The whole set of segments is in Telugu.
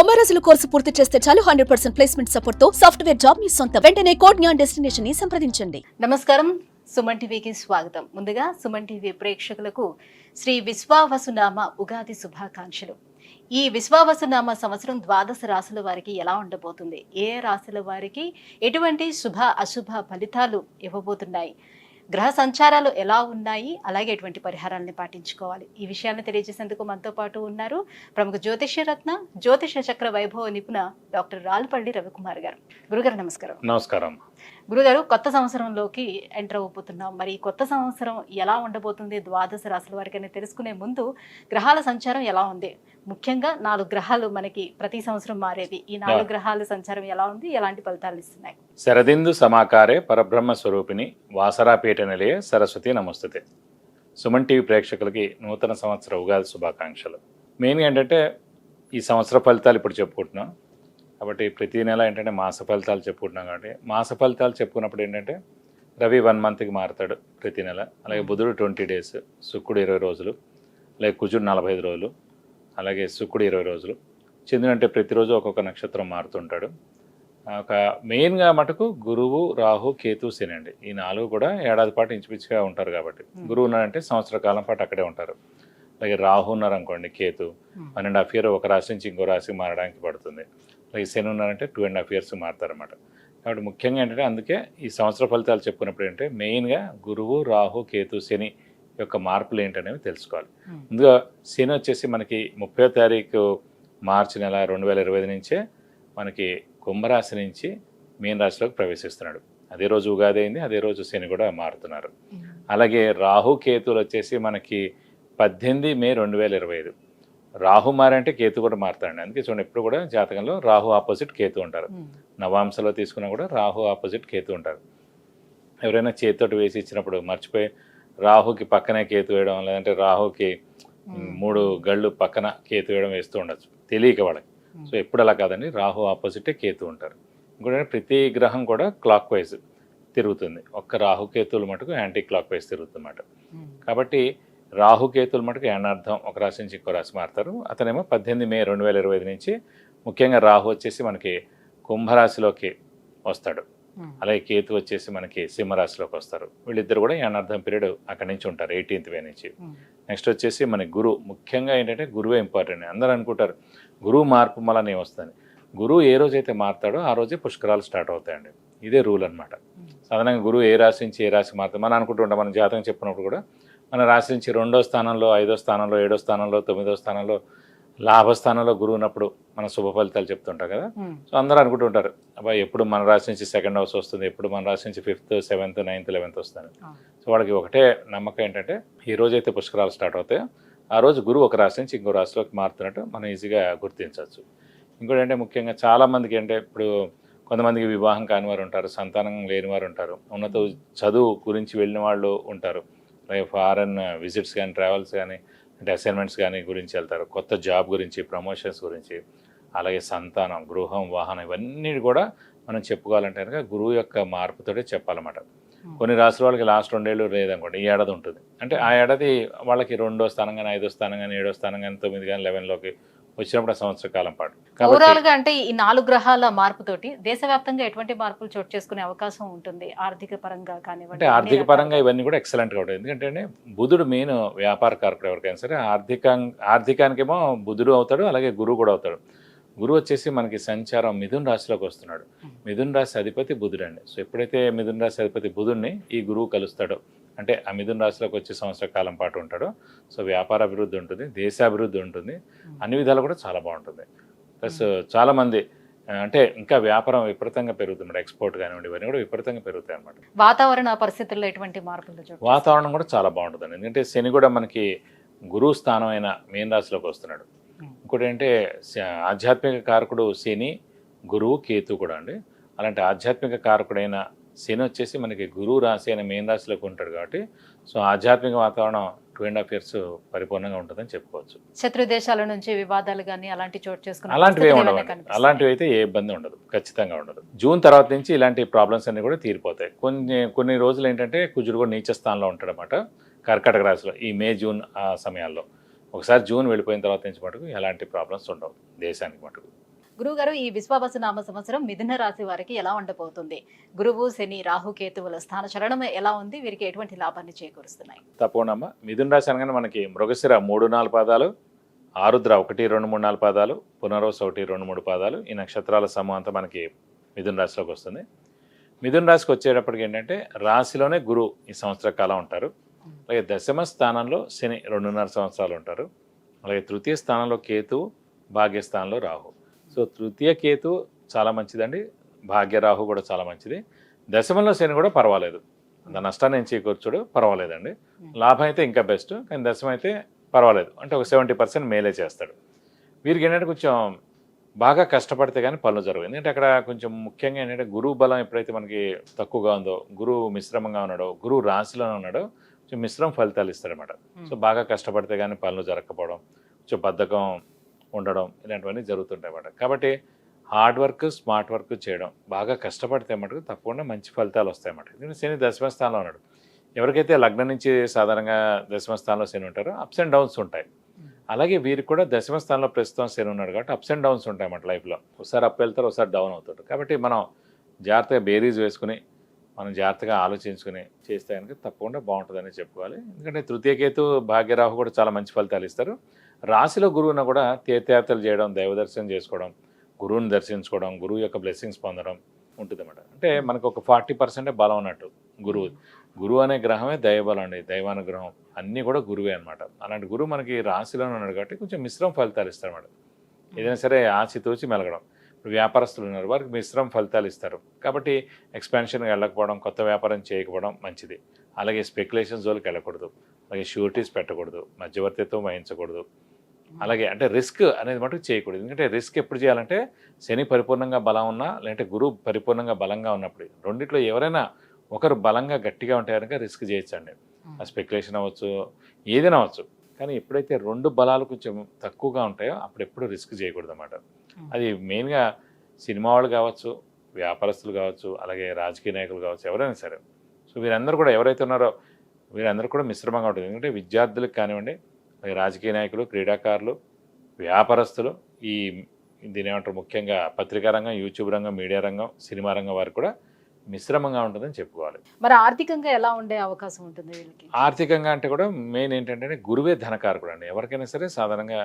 కొమరజులు కోర్సు పూర్తి చేస్తే చాలు 100% ప్లేస్మెంట్ సపోర్ట్ తో సాఫ్ట్వేర్ జాబ్ మీ సొంతం. వెంటనే కోడ్ జ్ఞాన్ డెస్టినేషన్ ని సంప్రదించండి. నమస్కారం, సుమన్ టీవీకి స్వాగతం. ముందుగా సుమన్ టీవీ ప్రేక్షకులకు శ్రీ విశ్వావసునామ ఉగాది శుభాకాంక్షలు. ఈ విశ్వావసునామ సంవత్సరం ద్వాదశ రాశుల వారికి ఎలా ఉండబోతుంది, ఏ రాశుల వారికి ఎటువంటి శుభ అశుభ ఫలితాలు ఇవ్వబోతున్నాయి, గ్రహ సంచారాలు ఎలా ఉన్నాయి, అలాగే ఎటువంటి పరిహారాలను పాటించుకోవాలి, ఈ విషయాన్ని తెలియజేసేందుకు మనతో పాటు ఉన్నారు ప్రముఖ జ్యోతిష్యరత్న జ్యోతిష చక్ర వైభవ నిపుణ డాక్టర్ రాల్పల్లి రవికుమార్ గారు. గురుగారు నమస్కారం. నమస్కారం. గురుగారు, కొత్త సంవత్సరంలోకి ఎంటర్ అవ్వబోతున్నాం. మరి కొత్త సంవత్సరం ఎలా ఉండబోతుంది ద్వాదశ రాశుల వారికి అని తెలుసుకునే ముందు గ్రహాల సంచారం ఎలా ఉంది, ముఖ్యంగా 4 గ్రహాలు మనకి ప్రతి సంవత్సరం మారేది, ఈ 4 గ్రహాల సంచారం ఎలా ఉంది, ఎలాంటి ఫలితాలు ఇస్తున్నాయి? శరదిందు సమాకారే పరబ్రహ్మ స్వరూపిణి వాసరాపీఠ నిలయ సరస్వతి నమస్తుతే. సుమన్ టీవీ ప్రేక్షకులకి నూతన సంవత్సర ఉగాది శుభాకాంక్షలు. మెయిన్గా ఏంటంటే ఈ సంవత్సర ఫలితాలు ఇప్పుడు చెప్పుకుంటున్నాం కాబట్టి ప్రతి నెల ఏంటంటే మాస ఫలితాలు చెప్పుకుంటున్నాం కాబట్టి మాస ఫలితాలు చెప్పుకున్నప్పుడు ఏంటంటే రవి 1 మంత్కి మారుతాడు ప్రతి నెల, అలాగే బుధుడు 20 డేస్, శుక్రుడు 20 రోజులు, అలాగే కుజుడు 45 రోజులు, అలాగే శుక్రుడు 20 రోజులు, చంద్రుడు అంటే ప్రతిరోజు ఒక్కొక్క నక్షత్రం మారుతుంటాడు. ఒక మెయిన్గా మటుకు గురువు, రాహు, కేతు, శని అండి. ఈ 4 కూడా ఏడాది పాటు ఇంచుమించుగా ఉంటారు కాబట్టి గురువు ఉన్నారంటే సంవత్సర కాలం పాటు అక్కడే ఉంటారు. అలాగే రాహు ఉన్నారనుకోండి, కేతు 1.5 ఇయర్ ఒక రాశి నుంచి ఇంకో రాశికి మారడానికి పడుతుంది. అలాగే శని ఉన్నారంటే 2.5 ఇయర్స్ మారుతారన్నమాట. కాబట్టి ముఖ్యంగా ఏంటంటే అందుకే ఈ సంవత్సర ఫలితాలు చెప్పుకున్నప్పుడు ఏంటంటే మెయిన్గా గురువు, రాహు, కేతు, శని యొక్క మార్పులు ఏంటనేవి తెలుసుకోవాలి. ముందుగా శని వచ్చేసి మనకి 30వ తారీఖు మార్చి నెల 2025 నుంచే మనకి కుంభరాశి నుంచి మీన రాశిలోకి ప్రవేశిస్తున్నాడు. అదే రోజు ఉగాది అయింది, అదే రోజు శని కూడా మారుతున్నారు. అలాగే రాహు కేతులు వచ్చేసి మనకి 18 మే 2025. రాహు మారంటే కేతు కూడా మారుతాడండి. అందుకే చూడండి ఎప్పుడు కూడా జాతకంలో రాహు ఆపోజిట్ కేతు ఉంటారు. నవాంశలో తీసుకున్నా కూడా రాహు ఆపోజిట్ కేతు ఉంటారు. ఎవరైనా చేతితోటి వేసి ఇచ్చినప్పుడు మర్చిపోయి రాహుకి పక్కనే కేతు వేయడం, లేదంటే రాహుకి 3 గళ్ళు పక్కన కేతు వేయడం వేస్తూ ఉండొచ్చు తెలియక వాళ్ళకి. సో ఎప్పుడు అలా కాదండి, రాహు ఆపోజిటే కేతు ఉంటారు. ఇంకోటి ప్రతి గ్రహం కూడా క్లాక్ వైజ్ తిరుగుతుంది, ఒక్క రాహుకేతువులు మటుకు యాంటీ క్లాక్ వైజ్ తిరుగుతుందన్నమాట. కాబట్టి రాహుకేతువులు మటుకు ఏనార్థం ఒక రాశి నుంచి ఇంకో రాశి మారుతారు. అతనేమో 18 మే 2025 నుంచి ముఖ్యంగా రాహు వచ్చేసి మనకి కుంభరాశిలోకి వస్తాడు, అలాగే కేతు వచ్చేసి మనకి సింహరాశిలోకి వస్తారు. వీళ్ళిద్దరు కూడా ఏనార్థం పీరియడ్ అక్కడి నుంచి ఉంటారు 18th మే నుంచి. నెక్స్ట్ వచ్చేసి మన గురువు, ముఖ్యంగా ఏంటంటే గురువే ఇంపార్టెంట్. అందరూ అనుకుంటారు గురువు మార్పు మళ్ళీ వస్తుంది. గురువు ఏ రోజైతే మారుతాడో ఆ రోజే పుష్కరాలు స్టార్ట్ అవుతాయండి. ఇదే రూల్ అనమాట. సాధారణంగా గురువు ఏ రాశి నుంచి ఏ రాశి మారుతాడు మనం అనుకుంటుంటాం. మన జాతకం చెప్పినప్పుడు కూడా మన రాశి నుంచి 2వ స్థానంలో, 5వ స్థానంలో, 7వ స్థానంలో, 9వ స్థానంలో, లాభస్థానంలో గురువు ఉన్నప్పుడు మన శుభ ఫలితాలు చెప్తుంటాం కదా. సో అందరూ అనుకుంటుంటారు అబ్బాయి ఎప్పుడు మన రాశి నుంచి 2nd హౌస్ వస్తుంది, ఎప్పుడు మన రాశి నుంచి 5th, 7th, 9th, 11th వస్తుంది. సో వాళ్ళకి ఒకటే నమ్మకం ఏంటంటే ఈ రోజైతే పుష్కరాలు స్టార్ట్ అవుతాయో ఆ రోజు గురువు ఒక రాశి నుంచి ఇంకో రాశిలోకి మారుతున్నట్టు మనం ఈజీగా గుర్తించవచ్చు. ఇంకోటి అంటే ముఖ్యంగా చాలామందికి అంటే ఇప్పుడు కొంతమందికి వివాహం కాని వారు ఉంటారు, సంతానం లేని వారు ఉంటారు, ఉన్నత చదువు గురించి వెళ్ళిన వాళ్ళు ఉంటారు, అలాగే ఫారెన్ విజిట్స్ కానీ, ట్రావెల్స్ కానీ, అంటే అసైన్మెంట్స్ కానీ గురించి వెళ్తారు, కొత్త జాబ్ గురించి, ప్రమోషన్స్ గురించి, అలాగే సంతానం, గృహం, వాహనం ఇవన్నీ కూడా మనం చెప్పుకోవాలంటే కనుక గురువు యొక్క మార్పుతోటే చెప్పాలన్నమాట. కొన్ని రాశుల వాళ్ళకి లాస్ట్ 2 ఏళ్ళు లేదనుకోండి, ఈ ఏడాది ఉంటుంది. అంటే ఆ ఏడాది వాళ్ళకి 2వ స్థానం కానీ, 5వ స్థానం కానీ, 7వ స్థానం కానీ, 9 కానీ, 11లోకి వచ్చినప్పుడు సంవత్సర కాలం పాటు. ఓవరాల్ గా అంటే ఈ 4 గ్రహాల మార్పుతోటి దేశవ్యాప్తంగా ఎటువంటి మార్పులు చోటు చేసుకునే అవకాశం ఉంటుంది? ఆర్థిక పరంగా కానివ్వండి, అంటే ఆర్థిక పరంగా ఇవన్నీ కూడా ఎక్సలెంట్గా ఉంటుంది. ఎందుకంటే బుధుడు మెయిన్ వ్యాపార కారకుడు. ఎవరికైనా సరే ఆర్థికానికేమో బుధుడు అవుతాడు, అలాగే గురువు కూడా అవుతాడు. గురువు వచ్చేసి మనకి సంచారం మిథున రాశిలోకి వస్తున్నాడు. మిథున రాశి అధిపతి బుధుడు అండి. సో ఎప్పుడైతే మిథున రాశి అధిపతి బుధుడిని ఈ గురువు కలుస్తాడో, అంటే ఆ మిథున రాశిలోకి వచ్చి సంవత్సర కాలం పాటు ఉంటాడో, సో వ్యాపార అభివృద్ధి ఉంటుంది, దేశాభివృద్ధి ఉంటుంది, అన్ని విధాలు కూడా చాలా బాగుంటుంది. ప్లస్ చాలామంది అంటే ఇంకా వ్యాపారం విపరీతంగా పెరుగుతుంది, ఎక్స్పోర్ట్ కానివ్వండి ఇవన్నీ కూడా విపరీతంగా పెరుగుతాయి అనమాట. వాతావరణ పరిస్థితుల్లో ఎటువంటి మార్పులు? వాతావరణం కూడా చాలా బాగుంటుందండి. ఎందుకంటే శని కూడా మనకి గురువు స్థానం అయిన మీన రాశిలోకి వస్తున్నాడు. ఇంకోటి ఏంటంటే ఆధ్యాత్మిక కారకుడు శని, గురువు, కేతు కూడా అండి. అలాంటి ఆధ్యాత్మిక కారకుడైన శని వచ్చేసి మనకి గురువు రాశి అయిన మీన రాశిలోకి ఉంటాడు కాబట్టి సో ఆధ్యాత్మిక వాతావరణం 2.5 ఇయర్స్ పరిపూర్ణంగా ఉంటుందని చెప్పుకోవచ్చు. శత్రు దేశాల నుంచి వివాదాలు కానీ అలాంటి చోటు చేసుకుని అలాంటివి అయితే ఏ ఇబ్బంది ఉండదు, ఖచ్చితంగా ఉండదు. జూన్ తర్వాత నుంచి ఇలాంటి ప్రాబ్లమ్స్ అన్ని కూడా తీరిపోతాయి. కొన్ని రోజులు ఏంటంటే కుజుడు కూడా నీచ స్థానంలో ఉంటాడనమాట కర్కాటక రాశిలో ఈ మే, జూన్ ఆ సమయాల్లో. ఒకసారి జూన్ వెళ్ళిపోయిన తర్వాత నుంచి మటుకు ఎలాంటి ప్రాబ్లమ్స్ ఉండవు దేశానికి మటుకు. గురువు గారు, ఈ విశ్వావసు నామ సంవత్సరం మిథున రాశి వారికి ఎలా ఉండబోతుంది? గురువు, శని, రాహు, కేతువుల స్థాన చలనం ఎలా ఉంది? వీరికి ఎటువంటి లాభాన్ని చేకూరుస్తున్నాయి? తప్పకుండా మిథున రాశి అనగానే మనకి మృగశిర 3-4 పాదాలు, ఆరుద్ర 1-2-3-4 పాదాలు, పునర్వసు 1-2-3 పాదాలు, ఈ నక్షత్రాల సమూహం అంతా మనకి మిథున రాశిలోకి వస్తుంది. మిథున రాశికి వచ్చేటప్పటికి ఏంటంటే రాశిలోనే గురువు ఈ సంవత్సర కాలం ఉంటారు. అలాగే దశమ స్థానంలో శని 2.5 సంవత్సరాలు ఉంటారు. అలాగే తృతీయ స్థానంలో కేతువు, భాగ్యస్థానంలో రాహు. సో తృతీయ కేతు చాలా మంచిదండి, భాగ్య రాహు కూడా చాలా మంచిది. దశమంలో శని కూడా పర్వాలేదు, దాని నష్టాన్ని ఏం చేకూర్చుడు పర్వాలేదండి. లాభం అయితే ఇంకా బెస్ట్, కానీ దశమం అయితే పర్వాలేదు, అంటే ఒక 70% మేలే చేస్తాడు. వీరికి ఏంటంటే కొంచెం బాగా కష్టపడితే కానీ పనులు జరగవు. ఎందుకంటే అక్కడ కొంచెం ముఖ్యంగా ఏంటంటే గురువు బలం ఎప్పుడైతే మనకి తక్కువగా ఉందో, గురువు మిశ్రమంగా ఉన్నాడో, గురువు రాశిలోనే ఉన్నాడో కొంచెం మిశ్రమ ఫలితాలు ఇస్తాడనమాట. సో బాగా కష్టపడితే కానీ పనులు జరగకపోవడం, కొంచెం బద్ధకం ఉండడం, ఇలాంటివన్నీ జరుగుతుంటాయి అన్నమాట. కాబట్టి హార్డ్ వర్క్, స్మార్ట్ వర్క్ చేయడం, బాగా కష్టపడితే మటుకు తప్పకుండా మంచి ఫలితాలు వస్తాయన్నమాట. ఎందుకంటే శని దశమ స్థానంలో ఉన్నాడు. ఎవరికైతే లగ్నం నుంచి సాధారణంగా దశమ స్థానంలో శని ఉంటారో అప్స్ అండ్ డౌన్స్ ఉంటాయి. అలాగే వీరికి కూడా దశమ స్థానంలో ప్రస్తుతం శని ఉన్నాడు కాబట్టి అప్స్ అండ్ డౌన్స్ ఉంటాయి అన్నమాట లైఫ్లో. ఒకసారి అప్ వెళ్తారు, ఒకసారి డౌన్ అవుతాడు. కాబట్టి మనం జాగ్రత్తగా బేరీజ్ వేసుకుని, మనం జాగ్రత్తగా ఆలోచించుకుని చేస్తే కనుక తప్పకుండా బాగుంటుందని చెప్పుకోవాలి. ఎందుకంటే తృతీయకేతు, భాగ్యరాహు కూడా చాలా మంచి ఫలితాలు ఇస్తారు. రాశిలో గురువున కూడా తీర్థయాత్రలు చేయడం, దైవ దర్శనం చేసుకోవడం, గురువుని దర్శించుకోవడం, గురువు యొక్క బ్లెస్సింగ్స్ పొందడం ఉంటుందన్నమాట. అంటే మనకు ఒక 40% బలం ఉన్నట్టు గురువు. గురువు అనే గ్రహమే దైవబలం అండి, దైవానుగ్రహం అన్నీ కూడా గురువే అనమాట. అలాంటి గురువు మనకి రాశిలోనే ఉన్నాడు కాబట్టి కొంచెం మిశ్రమ ఫలితాలు ఇస్తారన్నమాట. ఏదైనా సరే ఆచితూచి మెలగడం. ఇప్పుడు వ్యాపారస్తులు ఉన్నారు, వారికి మిశ్రమ ఫలితాలు ఇస్తారు. కాబట్టి ఎక్స్పాన్షన్కి వెళ్ళకపోవడం, కొత్త వ్యాపారం చేయకపోవడం మంచిది. అలాగే స్పెక్యులేషన్ జోలికి వెళ్ళకూడదు, అలాగే షూరిటీస్ పెట్టకూడదు, మధ్యవర్తిత్వం వహించకూడదు. అలాగే అంటే రిస్క్ అనేది మటుకు చేయకూడదు. ఎందుకంటే రిస్క్ ఎప్పుడు చేయాలంటే శని పరిపూర్ణంగా బలం ఉన్నా, లేదంటే గురువు పరిపూర్ణంగా బలంగా ఉన్నప్పుడు, రెండిట్లో ఎవరైనా ఒకరు బలంగా గట్టిగా ఉంటే కనుక రిస్క్ చేయొచ్చండి. ఆ స్పెక్యులేషన్ అవ్వచ్చు, ఏదైనా అవ్వచ్చు. కానీ ఎప్పుడైతే 2 బలాలు కొంచెం తక్కువగా ఉంటాయో అప్పుడు ఎప్పుడు రిస్క్ చేయకూడదు అన్నమాట. అది మెయిన్గా సినిమా వాళ్ళు కావచ్చు, వ్యాపారస్తులు కావచ్చు, అలాగే రాజకీయ నాయకులు కావచ్చు, ఎవరైనా సరే. సో వీరందరూ కూడా ఎవరైతే ఉన్నారో వీరందరూ కూడా మిశ్రమంగా ఉంటుంది. ఎందుకంటే విద్యార్థులకు కానివ్వండి, అలాగే రాజకీయ నాయకులు, క్రీడాకారులు, వ్యాపారస్తులు, దీని ఏమంటారు ముఖ్యంగా పత్రికా రంగం, యూట్యూబ్ రంగం, మీడియా రంగం, సినిమా రంగం వారికి కూడా మిశ్రమంగా ఉంటుందని చెప్పుకోవాలి. మరి ఆర్థికంగా ఎలా ఉండే అవకాశం ఉంటుంది వీళ్ళకి? ఆర్థికంగా అంటే కూడా మెయిన్ ఏంటంటే గురువే ధనకారకుడు అండి. ఎవరికైనా సరే సాధారణంగా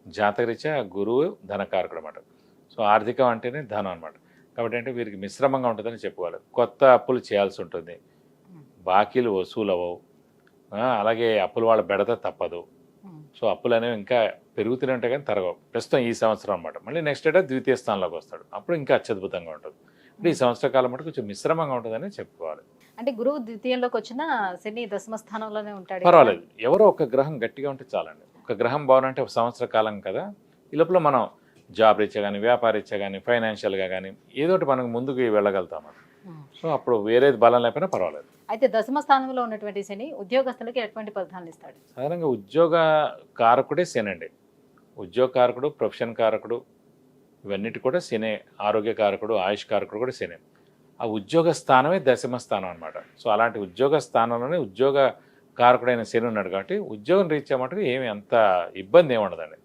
జాతకరీత్యా గురువు ధనకారకుడు అనమాట. సో ఆర్థికం అంటేనే ధనం అనమాట. కాబట్టి అంటే వీరికి మిశ్రమంగా ఉంటుందని చెప్పుకోవాలి. కొత్త అప్పులు చేయాల్సి ఉంటుంది, బాకీలు వసూలు అవ్వవు, అలాగే అప్పులు వాళ్ళ బెడత తప్పదు. సో అప్పులు అనేవి ఇంకా పెరుగుతూనే ఉంటాయి కానీ తరగవు. ప్రస్తుతం ఈ సంవత్సరం అనమాట. మళ్ళీ నెక్స్ట్ ఏటా ద్వితీయ స్థానంలోకి వస్తాడు, అప్పుడు ఇంకా అత్యద్భుతంగా ఉంటుంది. అంటే ఈ సంవత్సర కాలం మటు కొంచెం మిశ్రమంగా ఉంటుందని చెప్పుకోవాలి. అంటే గురువు ద్వితీయంలోకి వచ్చిన శని దశమ స్థానంలోనే ఉంటాడు, పర్వాలేదు. ఎవరో ఒక గ్రహం గట్టిగా ఉంటే చాలండి. ఒక గ్రహం బాగుంటే ఒక సంవత్సర కాలం కదా, ఈ లోపల మనం జాబ్ రీత్యా కానీ, వ్యాపార రీత్యా కానీ, ఫైనాన్షియల్గా కానీ ఏదోటి మనకు ముందుకు వెళ్ళగలుగుతాం. సో అప్పుడు వేరేది బలం లేకపోయినా పర్వాలేదు. అయితే దశమ స్థానంలో ఉన్నటువంటి శని ఉద్యోగస్తులకి ఎటువంటి ఫలితాలు ఇస్తాడు? సాధారణంగా ఉద్యోగ కారకుడే శని అండి. ఉద్యోగ కారకుడు, ప్రొఫెషన్ కారకుడు, ఇవన్నిటి కూడా శని. ఆరోగ్య కారకుడు, ఆయుష్ కారకుడు కూడా శని. ఆ ఉద్యోగ స్థానమే దశమ స్థానం అనమాట. సో అలాంటి ఉద్యోగ స్థానంలోనే ఉద్యోగ కారకుడైన శని ఉన్నాడు కాబట్టి ఉద్యోగం రీత్యా మటుకు ఏమి అంత ఇబ్బంది ఏమి ఉండదండి,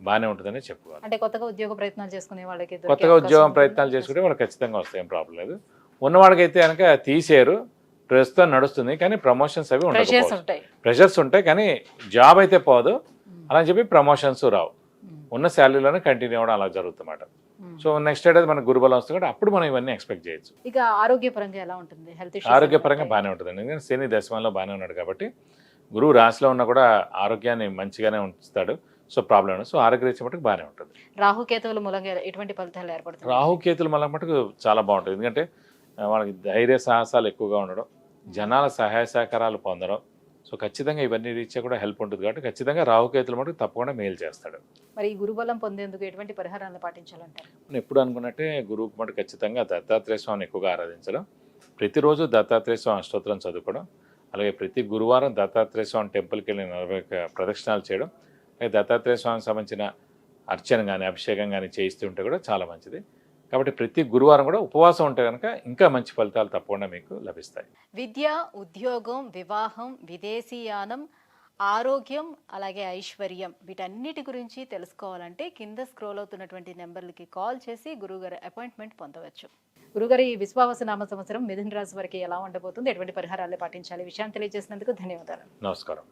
బాగానే ఉంటుందని చెప్పుకోవాలి. అంటే కొత్తగా ఉద్యోగ ప్రయత్నాలు చేసుకునే వాళ్ళకి, కొత్తగా ఉద్యోగం ప్రయత్నాలు చేసుకుంటే వాళ్ళకి ఖచ్చితంగా వస్తాయి, ఏం ప్రాబ్లం లేదు. ఉన్నవాడికైతే కనుక తీసేయరు, ప్రస్తుతం నడుస్తుంది కానీ ప్రమోషన్స్ అవి ఉంటాయి, ప్రెషర్స్ ఉంటాయి కానీ జాబ్ అయితే పోదు. అలా చెప్పి ప్రమోషన్స్ రావు, ఉన్న శాలరీలోనే కంటిన్యూ అవ్వడం అలా జరుగుతుందన్నమాట. సో నెక్స్ట్ ఏడాది మనకు గురుబలం వస్తుంది కాబట్టి అప్పుడు మనం ఇవన్నీ ఎక్స్పెక్ట్ చేయొచ్చు. ఇక ఆరోగ్యపరంగా ఎలా ఉంటుంది? హెల్త్ ఇష్యూస్ ఆరోగ్యపరంగా బాగానే ఉంటుంది, ఎందుకంటే శని దశమంలో బాగానే ఉన్నాడు కాబట్టి గురువు రాశిలో ఉన్నా కూడా ఆరోగ్యాన్ని మంచిగానే ఉంచుతాడు. సో ప్రాబ్లం ఉండదు. సో ఆరోగ్యరీత్యా మటుకు బాగానే ఉంటుంది. రాహుకేతువుల మూలంగా ఎటువంటి ఫలితాలు ఏర్పడుతుంది? రాహుకేతుల మూలంగా మటుకు చాలా బాగుంటుంది. ఎందుకంటే వాళ్ళకి ధైర్య సాహసాలు ఎక్కువగా ఉండడం, జనాల సహాయ సహకారాలు పొందడం. సో ఖచ్చితంగా ఇవన్నీ రీత్యా కూడా హెల్ప్ ఉంటుంది కాబట్టి ఖచ్చితంగా రాహుకేతుల మటుకు తప్పకుండా మేలు చేస్తాడు. మరి ఈ గురుబలం పొందేందుకు ఎటువంటి పరిహారాలను పాటించాలంటారు? నేను ఎప్పుడు అనుకున్నట్టే గురువుకి మటుకు ఖచ్చితంగా దత్తాత్రేయ స్వామిని ఎక్కువగా ఆరాధించడం, ప్రతిరోజు దత్తాత్రేయ స్వామి అష్టోత్తరం చదువుకోవడం, అలాగే ప్రతి గురువారం దత్తాత్రేయ స్వామి టెంపుల్కి వెళ్ళి 40 ప్రదక్షిణాలు చేయడం, అలాగే దత్తాత్రేయ స్వామికి సంబంధించిన అర్చన కానీ అభిషేకం కానీ చేయిస్తుంటే కూడా చాలా మంచిది. కాబట్టి ప్రతి గురువారం కూడా ఉపవాసం ఉంటే కనుక ఇంకా మంచి ఫలితాలు తప్పకుండా మీకు లభిస్తాయి. విద్య, ఉద్యోగం, వివాహం, విదేశీయానం, ఆరోగ్యం అలాగే ఐశ్వర్యం వీటన్నిటి గురించి తెలుసుకోవాలంటే కింద స్క్రోల్ అవుతున్నటువంటి నెంబర్లకి కాల్ చేసి గురువుగారి అపాయింట్మెంట్ పొందవచ్చు. గురుగారు, ఈ విశ్వావసునామ సంవత్సరం మిథున రాశి వారికి ఎలా ఉండబోతుంది, ఎటువంటి పరిహారాలు పాటించాలి, విషయాన్ని తెలియజేసినందుకు ధన్యవాదాలు. నమస్కారం.